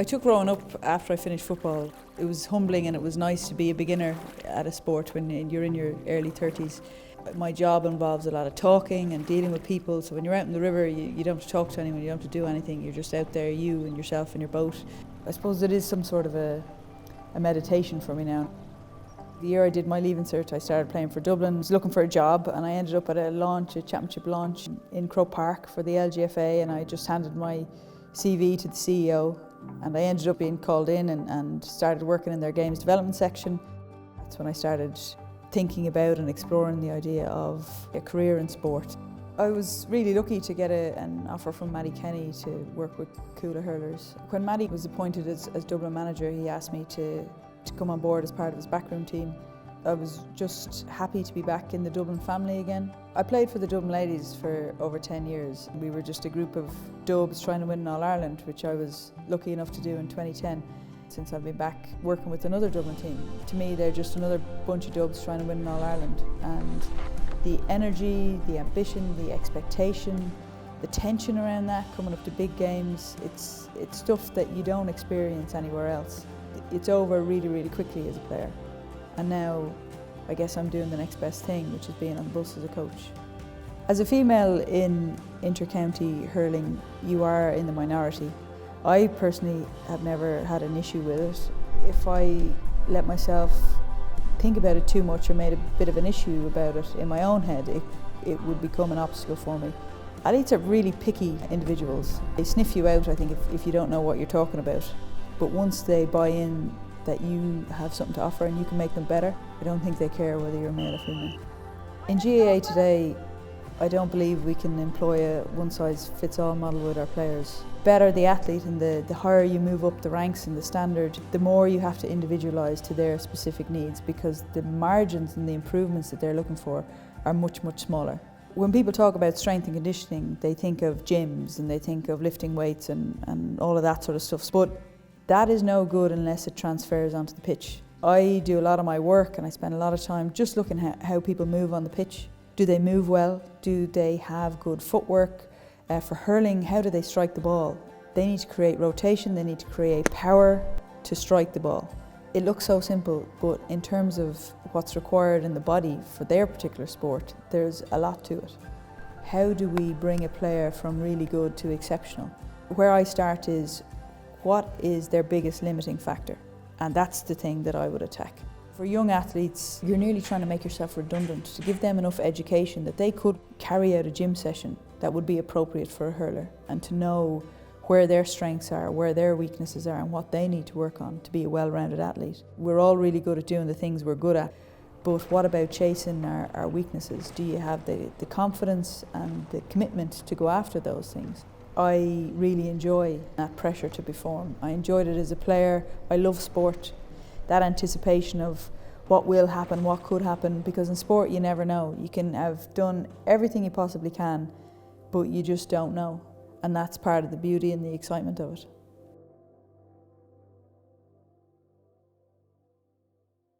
I took growing up after I finished football. It was humbling and it was nice to be a beginner at a sport when you're in your early 30s. My job involves a lot of talking and dealing with people, so when you're out in the river you don't have to talk to anyone, you don't have to do anything, you're just out there, you and yourself and your boat. I suppose it is some sort of a meditation for me now. The year I did my leaving cert, I started playing for Dublin. I was looking for a job and I ended up at a championship launch in Croke Park for the LGFA, and I just handed my CV to the CEO and I ended up being called in and started working in their games development section. That's when I started thinking about and exploring the idea of a career in sport. I was really lucky to get an offer from Matty Kenny to work with Cuala Hurlers. When Matty was appointed as Dublin manager, he asked me to come on board as part of his backroom team. I was just happy to be back in the Dublin family again. I played for the Dublin ladies for over 10 years. We were just a group of dubs trying to win an All-Ireland, which I was lucky enough to do in 2010. Since I've been back working with another Dublin team, to me they're just another bunch of dubs trying to win an All-Ireland. And the energy, the ambition, the expectation, the tension around that coming up to big games, it's stuff that you don't experience anywhere else. It's over really, really quickly as a player. And now I guess I'm doing the next best thing, which is being on the bus as a coach. As a female in inter-county hurling, you are in the minority. I personally have never had an issue with it. If I let myself think about it too much or made a bit of an issue about it in my own head, it would become an obstacle for me. Athletes are really picky individuals. They sniff you out, I think, if you don't know what you're talking about. But once they buy in that you have something to offer and you can make them better, I don't think they care whether you're male or female. In GAA today, I don't believe we can employ a one-size-fits-all model with our players. Better the athlete and the higher you move up the ranks and the standard, the more you have to individualise to their specific needs, because the margins and the improvements that they're looking for are much, much smaller. When people talk about strength and conditioning, they think of gyms and they think of lifting weights and all of that sort of stuff. But that is no good unless it transfers onto the pitch. I do a lot of my work and I spend a lot of time just looking at how people move on the pitch. Do they move well? Do they have good footwork? For hurling, how do they strike the ball? They need to create rotation, they need to create power to strike the ball. It looks so simple, but in terms of what's required in the body for their particular sport, there's a lot to it. How do we bring a player from really good to exceptional? Where I start is, what is their biggest limiting factor? And that's the thing that I would attack. For young athletes, you're nearly trying to make yourself redundant, to give them enough education that they could carry out a gym session that would be appropriate for a hurler, and to know where their strengths are, where their weaknesses are, and what they need to work on to be a well-rounded athlete. We're all really good at doing the things we're good at, but what about chasing our weaknesses? Do you have the confidence and the commitment to go after those things? I really enjoy that pressure to perform. I enjoyed it as a player. I love sport. That anticipation of what will happen, what could happen, because in sport you never know. You can have done everything you possibly can, but you just don't know. And that's part of the beauty and the excitement of it.